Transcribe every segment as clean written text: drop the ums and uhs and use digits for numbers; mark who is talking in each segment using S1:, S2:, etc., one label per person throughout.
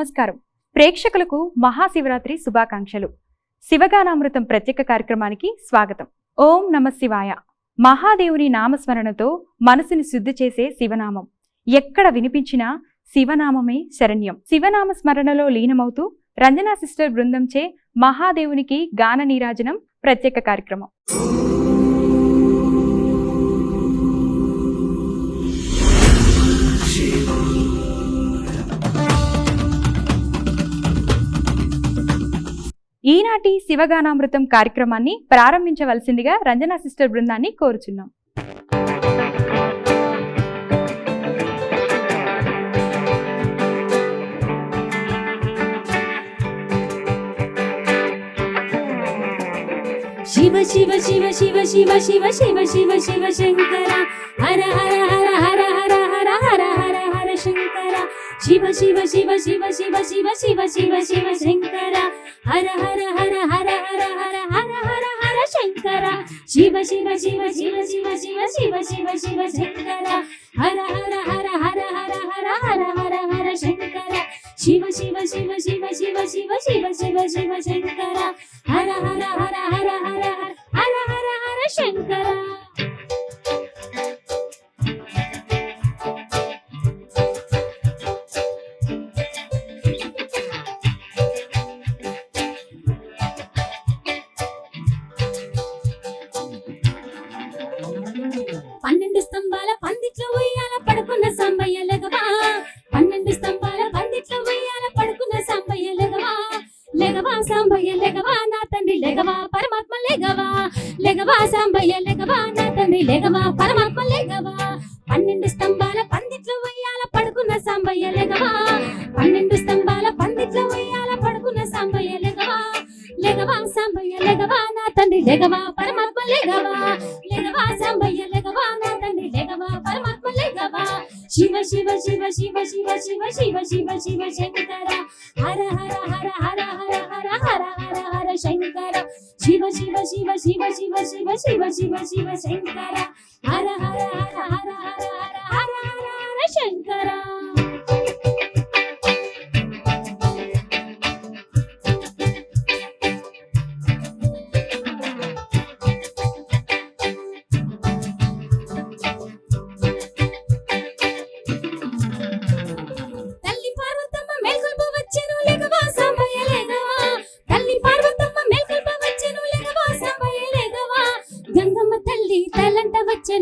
S1: నమస్కారం. ప్రేక్షకులకు మహాశివరాత్రి శుభాకాంక్షలు. శివగానామృతం ప్రత్యేక కార్యక్రమానికి స్వాగతం. ఓం నమ శివాయ. మహాదేవుని నామస్మరణతో మనసుని శుద్ధి చేసే శివనామం ఎక్కడ వినిపించినా శివనామమే శరణ్యం. శివనామ స్మరణలో లీనమవుతూ రంజనా సిస్టర్ బృందంచే మహాదేవునికి గాన నీరాజనం ప్రత్యేక కార్యక్రమం. ఈనాటి శివగానామృతం కార్యక్రమాన్ని ప్రారంభించవలసిందిగా రంజనా సిస్టర్ బృందాన్ని కోరుచున్నాం.
S2: శివ శివ శివ శివ శివ శివ శివ శివ శివ శంకర హర హర హర హర హర హర హర హర హర శంకర శివ శివ శివ శివ శివ శివ శివ శివ శివ శంకర హర హర హర హర హర హర హర హర హర శంకర శివ శివ శివ శివ శివ శివ శివ శివ శివ శంకర హర హర హర హర హర హర హర హర హర శంకర శివ శివ శివ శివ శివ శివ శివ శివ శివ శంకర హర హర హర హర హర హర హర హర శంకర. పన్నెండు స్తంభాల పందిట్లో ఉయ్యాల పడుకున్న సాంబయ్య లెగవా, 12 స్తంభాల పందిట్లో ఉయ్యాల పడుకున్న సాంబయ్య లెగవా, లెగవా సాంబయ్య లెగవా నా తండ్రి లెగవా పరమాత్మ లెగవా, లెగవా సాంబయ్య లెగవా నా తండ్రి లెగవా పరమాత్మ లెగవా. 12 స్తంభాల పందిట్లో ఉయ్యాల పడుకున్న సాంబయ్య లెగవా, 12 స్తంభాల పందిట్లో ఉయ్యాల పడుకున్న సాంబయ్య లెగవా, లెగవా సాంబయ్య లెగవా నా తండ్రి లెగవా పరమాత్మ లెగవా, లెగవా సాంబయ్య లెగవా నా తండ్రి లెగవా పరమాత్మ లెగవా. శివ శివ శివ శివ శివ శివ శివ శివ శివ శంకర హర హర హర హర హర హర హర హర హర శంకర శివ శివ శివ శివ శివ శివ శివ శివ శివ శంకర హర హర హర హర హర హర హర హర హర శంకర.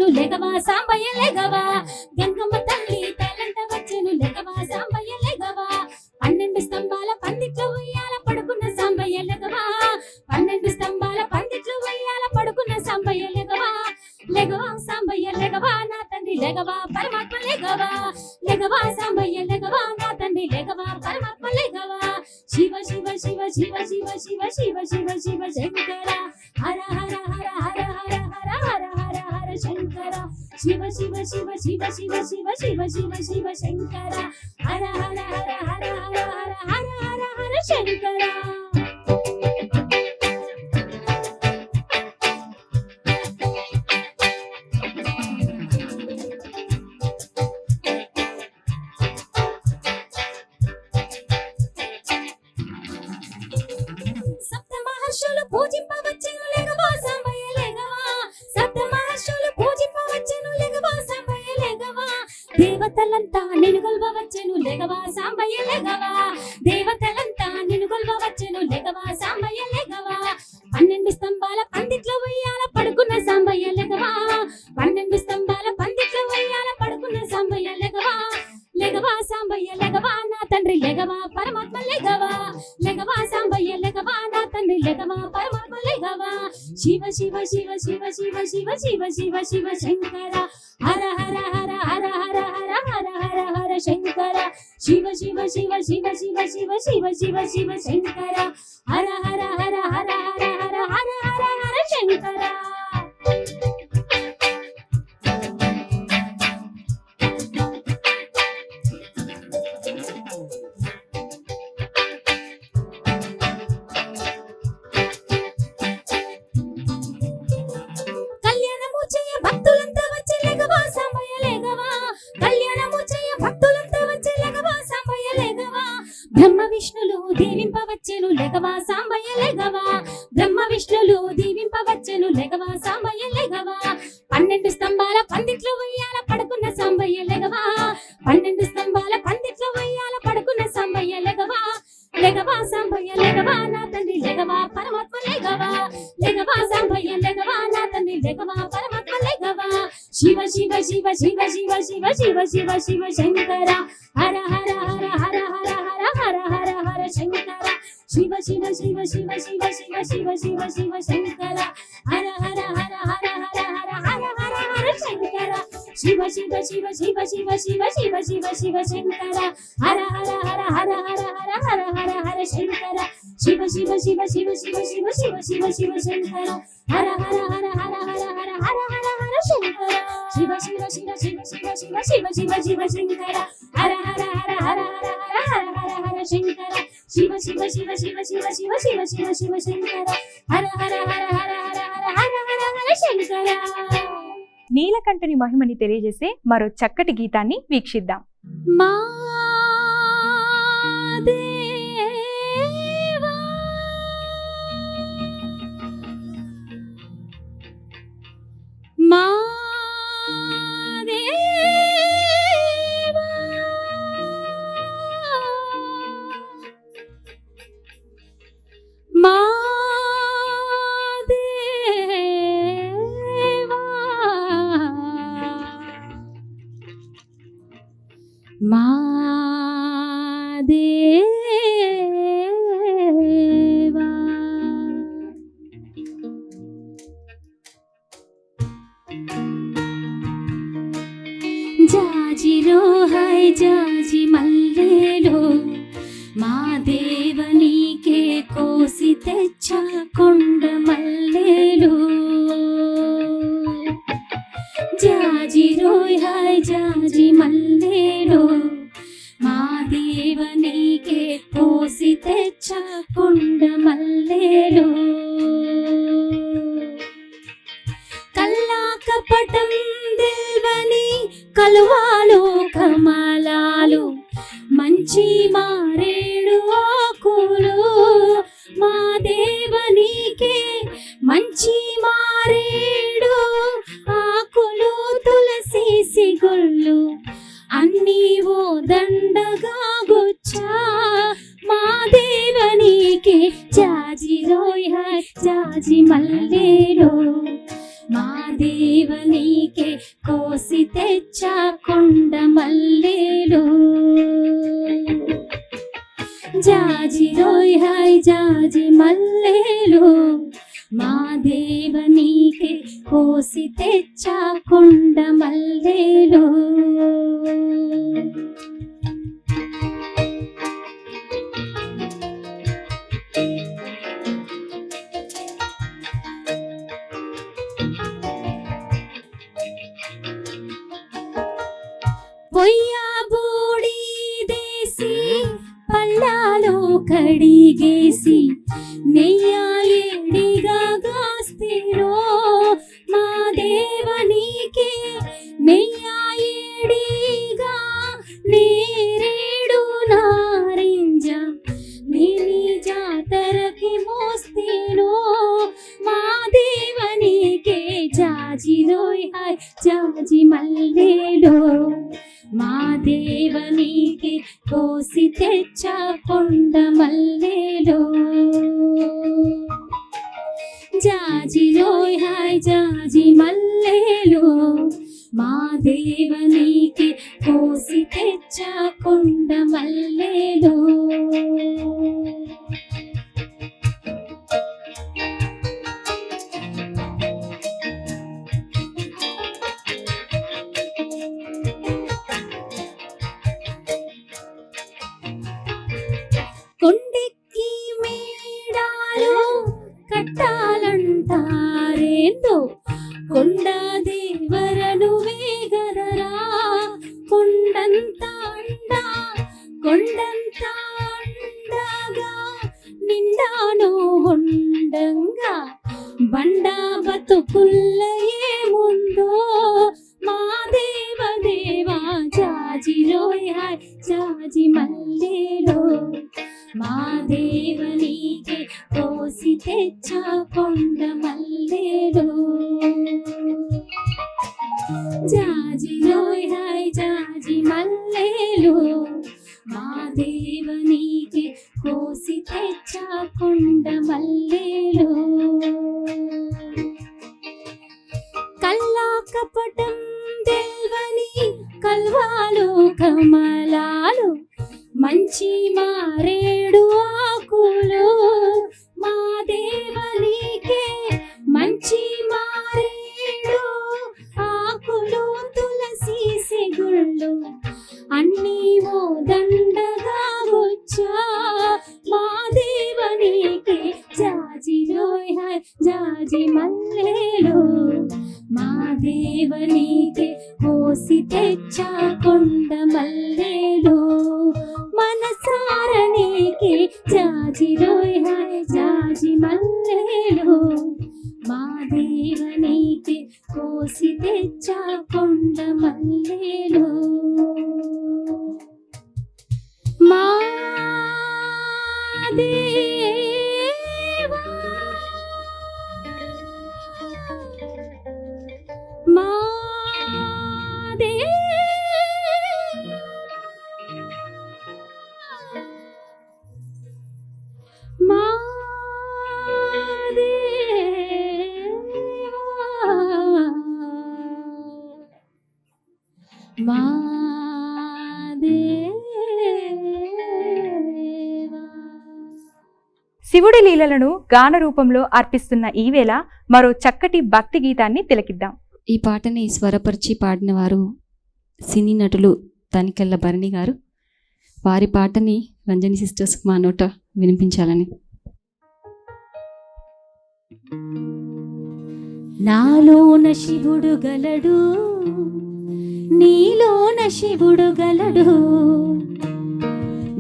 S2: లెగవా సాంబయ్య లెగవా గంగమ్మ తల్లి తలంట వచ్చెను లెగవా సాంబయ్య లెగవా 12 స్తంభాల పందిట్లో ఉయ్యాల పడుకున్న సాంబయ్య లెగవా, 12 స్తంభాల పందిట్లో ఉయ్యాల పడుకున్న సాంబయ్య లెగవా, లెగవా సాంబయ్య లెగవా నా తండ్రి లెగవా పరమాత్మ లెగవా, లెగవా సాంబయ్య లెగవా నా తండ్రి లెగవా పరమాత్మ లెగవా. శివ శివ శివ శివ శివ శివ శివ శివ శివ శంకర హర హర హర హర హర హర హర హర హర శంకర శివ శివ శివ శివ శివ శివ శివ శివ శివ శంకర హర హర హర హర హర హర హర హర హర శంకర. సప్త మహర్షులు పూజింపవచ్చెను లెగవా సాంబయ్య లెగవా, సప్త మహర్షులు పూజింపవచ్చెను లెగవా సాంబయ్య లెగవా, దేవతలంతా నిన్ను కొల్వవచ్చెను లెగవా సాంబయ్య లెగవా, దేవతలంతా నిన్ను కొల్వవచ్చెను లెగవా సాంబయ్య లెగవా. 12 స్తంభాల పందిట్లో ఉయ్యాల పడుకున్న సాంబయ్య లెగవా, 12 స్తంభాల పందిట్లో ఉయ్యాల పడుకున్న సాంబయ్య లెగవా, లెగవా సాంబయ్య లెగవా నా తండ్రి లెగవా పరమాత్మ లెగవా, లెగవా సాంబయ్య లెగవా నా తండ్రి లెగవా పరమాత్మ లెగవా. శివ శివ శివ శివ శివ శివ శివ శివ శివ శంకర హర హర హర హర హర హర హర హర హర శంకర శివ శివ శివ శివ శివ శివ శివ శివ శివ శంకర హర హర హర హర హర హర హర హర హర శంకర. కళ్యాణము చేయ భక్తులంతా వచ్చి లెగవా సాంబయ్య లెగవా, కళ్యాణము చేయ భక్తులంతా వచ్చి లెగవా సాంబయ్య లెగవా, బ్రహ్మ లెగవా సాంబయ్య లెగవా బ్రహ్మ విష్ణులు దీవింపవచ్చెను లెగవా సాంబయ్య లెగవా 12 స్తంభాల పందిట్లో ఉయ్యాల పడుకున్న సాంబయ్య లెగవా 12 స్తంభాల పందిట్లో ఉయ్యాల పడుకున్న సాంబయ్య లెగవా లెగవా సాంబయ్య లెగవా నా తండ్రి లెగవా పరమాత్మ లెగవా లెగవా సాంబయ్య లెగవా నా తండ్రి లెగవా పరమాత్మ లెగవా శివ శివ శివ శివ శివ శివ శివ శివ శివ శంకర హర హర హర హర హర హర హర హర హర శంకర శివ శివ శివ శివ శివ శివ శివ శివ శివ శంకర హర హర హర హర హర హర హర హర హర శంకర శివ శివ శివ శివ శివ శివ శివ శివ శివ శంకర హర హర హర హర హర హర హర హర హర శంకర శివ శివ శివ శివ శివ శివ శివ శివ శివ శంకర హర హర హర హర హర హర హర హర హర శంకర శివ శివ శివ శివ శివ శివ శివ శివ శివ శంకర హర హర హర హర హర హర హర హర హర శంకర శివ శివ శివ శివ శివ శివ శివ శివ శివ శంకర హర హర హర హర హర హర హర హర హర శంకర.
S1: నీలకంఠుని మహిమని తెలియజేసే మరో చక్కటి గీతాన్ని వీక్షిద్దాం.
S2: మా దేవా మా దేవా మా దేవా మా దేవా జాజిరో హై జాజి మల్లెలో మా దేవనికే కోసి తెచ్చ కొండ మల్లెలు జాజిరో హై జాజి మల్లెలో మా దేవనికే కోసి తెచ్చ కొండ మల్లెలు కల్లా కపటం దిల్వని కలువాలు కమలాలు మంచి మారేడు ఆకులు మా దేవనికే మంచి మారేడు ఆకులు తులసి సిగుళ్ళు అన్నీ ఓ దండగా గుచ్చా మా దేవనికే జాజి రోయ్ హై జాజి మల్లెలో మా దేవనికే కోసి తెచ్చా కొండ మల్లెలు జాజి రోయ్ హై జాజి మల్లెలు మా దేవనికే కోసి తెచ్చా కొండ మల్లెలు. పొయ్యా బూడి దేసి పళ్ళాలో కడిగేసి నెయ్యా ఏడిగా గాస్తిరో మా దేవనికే నెయ్యా ఏడిగా నేరేడు నారింజ నేని జాతరకి మోస్తేనో మా దేవనికే జాజి రోయ్ హై జాజి మల్లెలో మా దేవనికే కోసి తెచ్చా కొండ మల్లెలు జాజి రోయ్ హై జాజి మల్లెలు మా దేవనికే కోసి తెచ్చా కొండ మల్లెలు. కొండెక్కి మేడాలు కట్టాలంటారేందో కొండ దేవరను వేగదరా కొండంత అండా కొండంత అండగా నిండాను ఉండంగా బండా బతుకుల్లయే ముందో మా దేవదేవా జాజి రోయ్ హై జాజి మల్లెలో మా దేవనికే తెచ్చా కొండ మల్లేలు జాజి రోయ్ హాయ్ జాజి మల్లేలు మా దేవునికి కోసి తెచ్చా కొండ మల్లేలు కల్లా కపటం తెల్వని కల్వాలు కమలాలు మంచి మారేడు ఆకులు మా దేవునికే మంచి మారేడు ఆకులు తులసి సిగుళ్ళు అన్నీ ఓ దండగా వచ్చా మా దేవునికి జాజి రోయ్ హాయ్ జాజి మల్లేలు మా దేవునికి కోసి తెచ్చా కొండ మల్లేలు మనసారనికి జాజి రోయ్ హాయ్ జాజి మల్లేలు మా దేవునికి కోసి తెచ్చా కొండ మల్లేలు మా దేవా మా మా మా
S1: శివుడి లీలలను గాన రూపంలో అర్పిస్తున్న ఈ వేళ మరో చక్కటి భక్తి గీతాన్ని తిలకిద్దాం.
S3: ఈ పాటని స్వరపరిచి పాడిన వారు సినీ నటులు తనికెళ్ళ భరణి గారు. వారి పాటని రంజని సిస్టర్స్ మా నోట వినిపించాలని.
S2: నాలోన శివుడు గలడు నీలోన శివుడు గలడు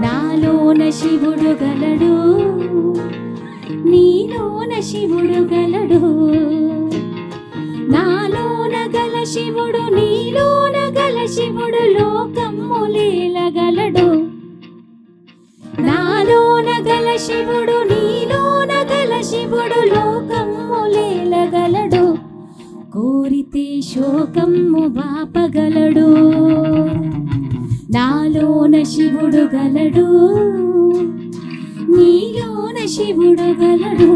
S2: నాలోన శివుడు గలడు నీలోన శివుడు గలడు నాలోన గల శివుడు నీలోన గల శివుడు లోకమ్ములేలగలడు నాలోన గల శివుడు నీలోన గల శివుడు లోకమ్ములేలగలడు కోరితే శోకమ్ము బాపగలడు నాలోన శివుడు గలడు నీలోన శివుడు గలడు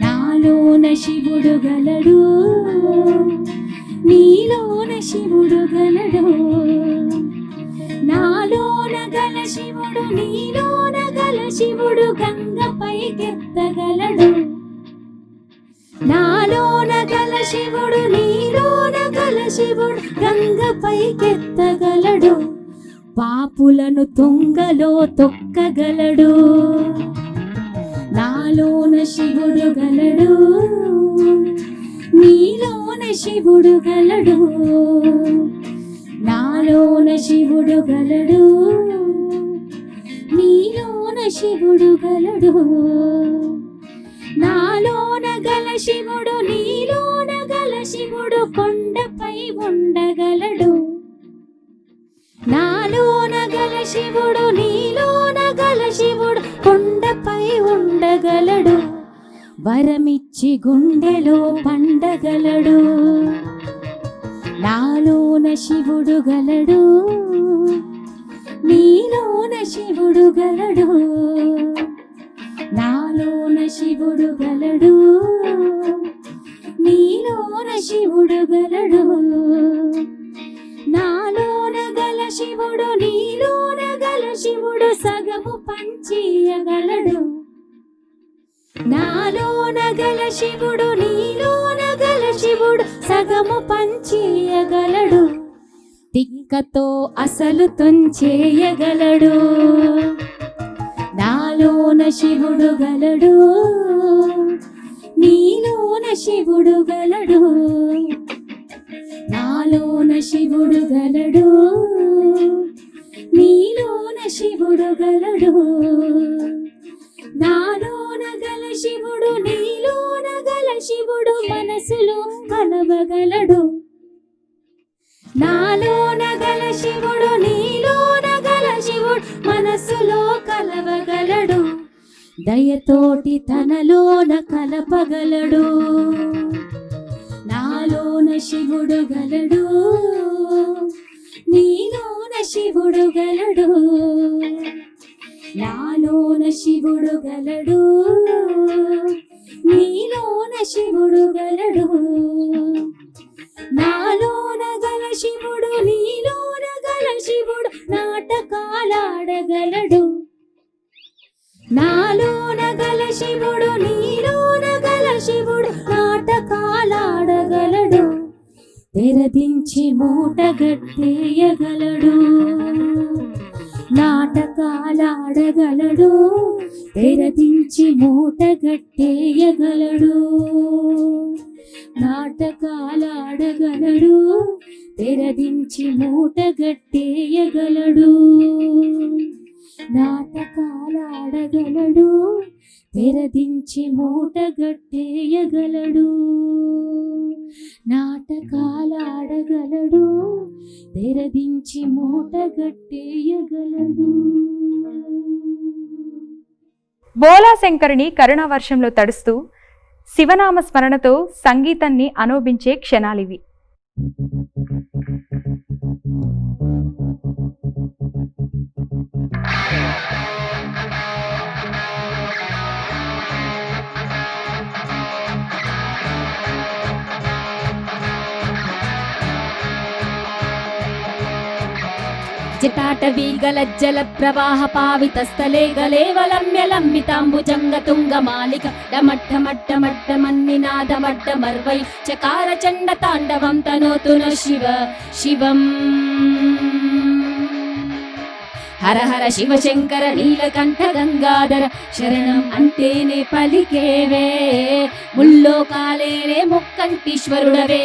S2: నాలోన శివుడు గలడు నీలోన శివుడు గలడు నాలోన గల శివుడు నీలోన గల శివుడు గంగపైకెత్తగలడు నాలోన గల శివుడు నీలోన గల శివుడు గంగపైకెత్తగలడు పాపులను తుంగలో తొక్కగలడు నాలోన శివుడు గలడు నీలోన శివుడు గలడు నాలోన శివుడు గలడు నీలోన శివుడు గలడు నాలోన గల శివుడు నీలోన గల శివుడు కొండపై ఉండగలడు నాలోన గల శివుడు నీలోన గల శివుడు కొండపై ఉండగలడు వరమిచ్చి గుండెలో పండగలడు నాలోన శివుడు గలడు నీలోన శివుడు గలడు నాలోన శివుడు గలడు నీలోన శివుడు గలడు నాలోన గల శివుడు నీలోన గల శివుడు సగము పంచియగలడు నాలోన గల శివుడు నీలోన గల శివుడు సగము పంచియగలడు తిక్కతో అసలు తుంచేయగలడు నాలోన శివుడు గలడు నీలోన శివుడు గలడు నాలోన శివుడు గలడు నీలోన శివుడు గలడు నాలోన గల శివుడు నీలోన గల శివుడు మనసులో కలవగలడు నాలోన గల శివుడు నీలోన గల శివుడు మనసులో కలవగలడు దయతోటి తనలోన కలపగలడు. నాలోన శివుడు గలడు, నీలోన శివుడు గలడు. నాలోన శివుడు గలడు, నీలోన శివుడు గలడు. నాలోన గల శివుడు, నీలోన గల శివుడు నాటకాలాడగలడు. నాలోన గల శివుడు, నీలోన గల శివుడు నాటకాలాడగలడు. తెరదించి మూటగట్టేయగలడు. నాటకాలాడగలడు, తెరదించి మూటగట్టేయగలడు. నాటకాలాడగలడు, తెరదించి మూటగట్టేయగలడు. నాటకాలాడగలడు, తెరదించి మూటగట్టేయగలడు. నాటకాలాడగలడు, తెరదించి మూటగట్టేయగలడు.
S1: బోలా శంకరుని కరుణావర్షంలో తడుస్తూ శివనామ స్మరణతో సంగీతాన్ని అనోభించే క్షణాలివి.
S2: జటాటవీగలజ్జల ప్రవాహ పావితస్థలే గలేవలమ్యలమ్మితాంబుజంగ తుంగమాలిక డమట్టమట్టమట్టమన్నినాదమడ్డమర్వై చకార చండ తాండవం తనోతున శివ శివం. హర హర శివ శంకర నీలకంఠ గంగాధర శరణం అంటేనే పలికేవే. ముల్లోకాలేనే ముక్కంటీశ్వరుడవే,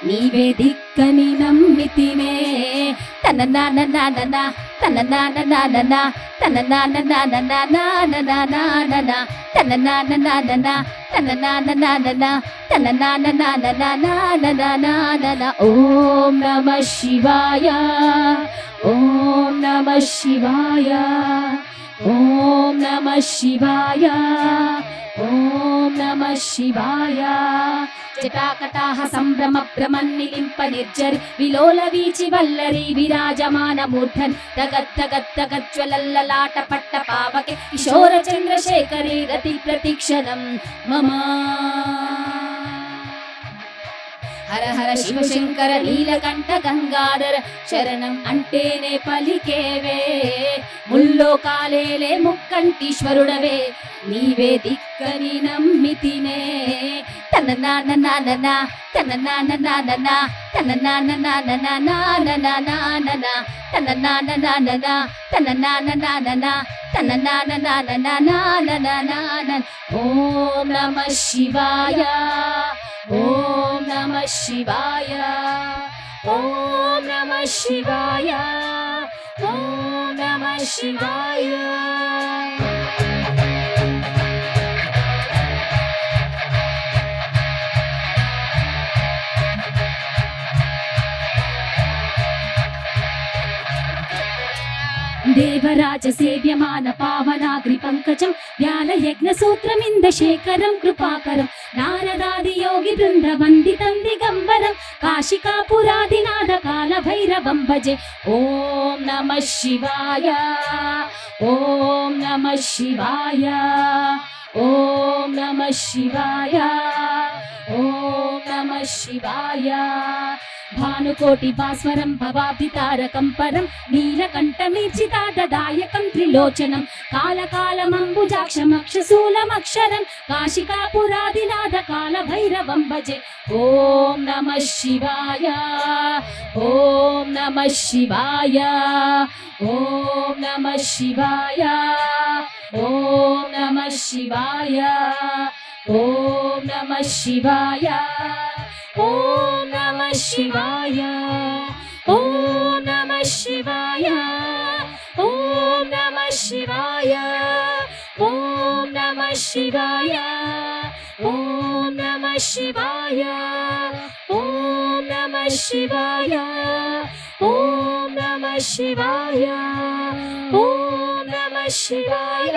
S2: నీవే దిక్కని నమ్మితినే. తన నాన నాన తన నాన నాన తన నాన నాన నాన తన నాన నాన తన నాన నాన తన నాన నాన. ఓం నమః శివాయ, ఓం నమః శివాయ, ఓం నమః శివాయ, ఓం నమః శివాయ. జటాకటాహ సంభ్రమ భ్రమన్నిలింప నిర్జరి విలోల వీచి వల్లరి విరాజమాన మూర్ధన్ తగత్తగత్తగజ్వలల్లలాట పట్ట పావకే కిశోర చంద్రశేఖరి రతి ప్రతిక్షణం మమ. హర హర శివ శంకర నీలకంఠ గంగాధర శరణం అంటేనే పలికేవే. ముల్లోకాలేలే ముక్కంటీశ్వరుడవే, నీవే దిక్కని నమ్మితినే. తన నాన నాన తన నాన నాన తన నాన నాన నాన తన నాన నాన తన నాన నాన తన నాన నాన. ఓం నమః శివాయ, ఓం నమః శివాయ, ఓం నమః శివాయ, ఓం నమః శివాయ. దేవరాజ సేవ్యమాన పావనాగ్రి పంకజం ధ్యాన యజ్ఞ సూత్రమింద శేఖరం కృపాకరం నారదాది యోగి బృంద వందితం దిగంబరం కాశికాపురాదినాథ కాల భైరవం భజే. ఓం నమః శివాయ, ఓం నమః శివాయ, ఓం నమః శివాయ, ఓం నమః శివాయ. భానుకోటి భాస్వరం భవాబ్ది తారకం పరం నీలకంఠమీర్చితాదాయకం త్రిలోచనం కాలకాలమంబుజాక్షమక్షశూలమక్షరం కాశికాపురాదినాథ కాల భైరవం భజే. ఓం నమః శివాయ, ఓం నమః శివాయ, ఓం నమః శివాయ, ఓం నమః శివాయ, ఓం నమః శివాయ, ఓం నమః శివాయ, ఓం నమః శివాయ, ఓం నమః శివాయ, ఓం నమః శివాయ, ఓం నమః శివాయ, ఓం నమః శివాయ, ఓం నమః శివాయ, ఓం నమః శివాయ,